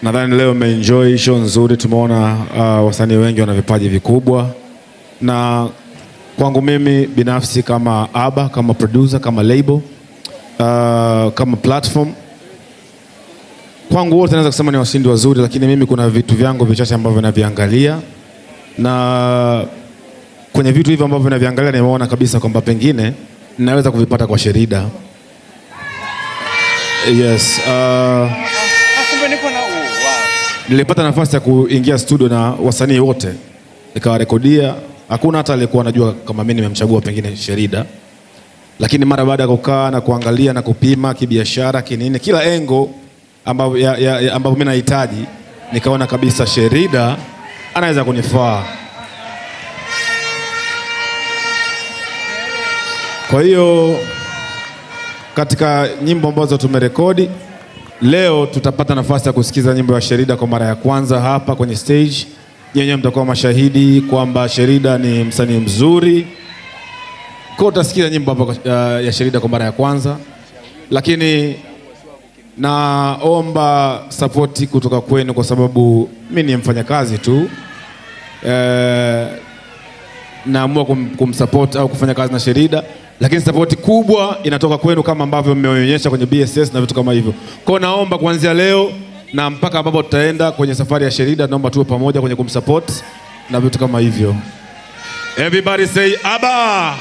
Nadhani leo mmeenjoy show nzuri. Tumeona wasanii wengi wana vipaji vikubwa, na kwangu mimi binafsi kama Aba, kama producer, kama label, kama platform, kwangu wote naweza kusema ni washindi wazuri, lakini mimi kuna vitu vyangu vichache ambavyo naviangalia, na kwenye vitu hivyo ambavyo naviangalia nimeona kabisa kwamba pengine ninaweza kuvipata kwa Sherida. Yes. Nilipata nafasi ya kuingia studio na wasanii wote, nikawarekodia. Hakuna hata aliyekuwa anajua kama mimi nimemchagua pengine Sherida, lakini mara baada ya kukaa na kuangalia na kupima kibiashara, kinini, kila engo ambavyo mimi nahitaji, nikaona kabisa Sherida anaweza kunifaa. Kwa hiyo katika nyimbo ambazo tumerekodi leo, tutapata nafasi ya kusikiza nyimbo ya Sherida kwa mara ya kwanza hapa kwenye stage. Nyenye mtakuwa mashahidi kwamba Sherida ni msanii mzuri. Kwa utasikiza nyimbo hapa ya Sherida kwa mara ya kwanza, lakini naomba support kutoka kwenu, kwa sababu mimi ni mfanyakazi tu. Naamua kumsupport au kufanya kazi na Sherida, lakini support kubwa inatoka kwenu kama ambavyo mmeonyesha kwenye BSS na vitu kama hivyo. Kwa naomba kuanzia leo na mpaka ambapo tutaenda kwenye safari ya Sherida, naomba tuwe pamoja kwenye kumsupport na vitu kama hivyo. Everybody say Aba.